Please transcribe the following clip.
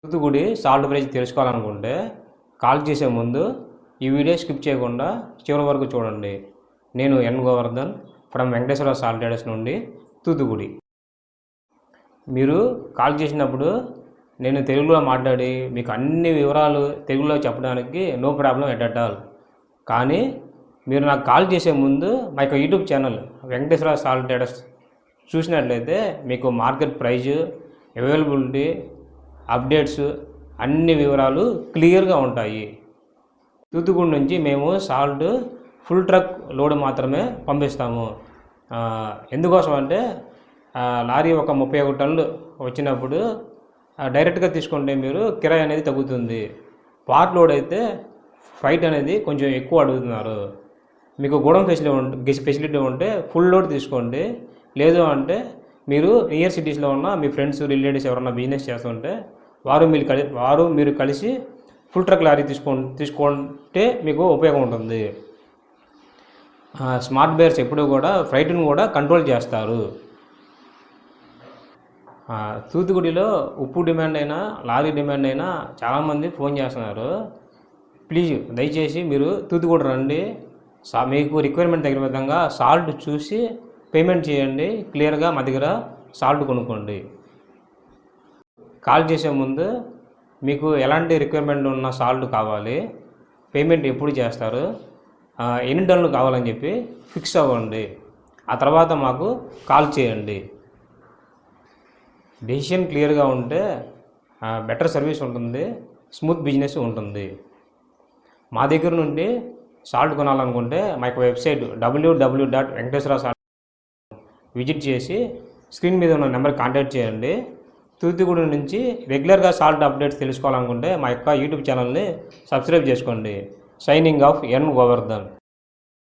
తూతుకుడి salt price తెలుసుకోవాలనుకుంటే call చేసే ముందు ఈ వీడియో స్కిప్ చేయకుండా చివరి వరకు చూడండి. నేను N Govardhan from Venkateswara salt traders నుండి తూతుకుడి. మీరు కాల్ చేసినప్పుడు నేను తెలుగులో మాట్లాడి మీకు అన్ని వివరాలు తెలుగులో చెప్పడానికి నో ప్రాబ్లం ఎట్ ఆల్. కానీ మీరు నాకు కాల్ చేసే ముందు మా యొక్క YouTube channel Venkateswara salt traders చూసినట్లయితే మీకు మార్కెట్ ప్రైజు, అవైలబిలిటీ, అప్డేట్స్ అన్ని వివరాలు క్లియర్గా ఉంటాయి. తూతుకుడి నుంచి మేము సాల్ట్ ఫుల్ ట్రక్ లోడ్ మాత్రమే పంపిస్తాము. ఎందుకోసం అంటే లారీ ఒక 31 టన్నులు వచ్చినప్పుడు డైరెక్ట్గా తీసుకుంటే మీరు కిరాయి అనేది తగ్గుతుంది. పార్ట్ లోడ్ అయితే ఫ్రైట్ అనేది కొంచెం ఎక్కువ అడుగుతున్నారు. మీకు గోడౌన్ ఫెసిలిటీ ఉంటే ఫుల్ లోడ్ తీసుకోండి. లేదు అంటే మీరు నియర్ సిటీస్లో ఉన్న మీ ఫ్రెండ్స్, రిలేటివ్స్ ఎవరన్నా బిజినెస్ చేస్తుంటే వారు మీరు కలిసి ఫుల్ ట్రక్ లారీ తీసుకుంటే మీకు ఉపయోగం ఉంటుంది. స్మార్ట్ బేయర్స్ ఎప్పుడు కూడా ఫ్రైట్ని కూడా కంట్రోల్ చేస్తారు. తూతుకుడిలో ఉప్పు డిమాండ్ అయినా లారీ డిమాండ్ అయినా చాలామంది ఫోన్ చేస్తున్నారు. ప్లీజ్ దయచేసి మీరు తూతుకుడి రండి. మీకు రిక్వైర్మెంట్ తగిన విధంగా సాల్ట్ చూసి పేమెంట్ చేయండి. క్లియర్గా మా దగ్గర సాల్ట్ కొనుక్కోండి. కాల్ చేసే ముందు మీకు ఎలాంటి రిక్వైర్మెంట్ ఉన్న సాల్ట్ కావాలి, పేమెంట్ ఎప్పుడు చేస్తారు, ఎన్ని టన్నులు కావాలని చెప్పి ఫిక్స్ అవ్వండి. ఆ తర్వాత మాకు కాల్ చేయండి. డెసిషన్ క్లియర్గా ఉంటే బెటర్ సర్వీస్ ఉంటుంది, స్మూత్ బిజినెస్ ఉంటుంది. మా దగ్గర నుండి సాల్ట్ కొనాలనుకుంటే మా యొక్క వెబ్సైట్ www.venkateswara విజిట్ చేసి స్క్రీన్ మీద ఉన్న నెంబర్ కాంటాక్ట్ చేయండి. తూతుకుడి నుంచి రెగ్యులర్గా సాల్ట్ అప్డేట్స్ తెలుసుకోవాలనుకుంటే మా యొక్క యూట్యూబ్ ఛానల్ని సబ్స్క్రైబ్ చేసుకోండి. సైనింగ్ ఆఫ్ ఎన్ గోవర్ధన్.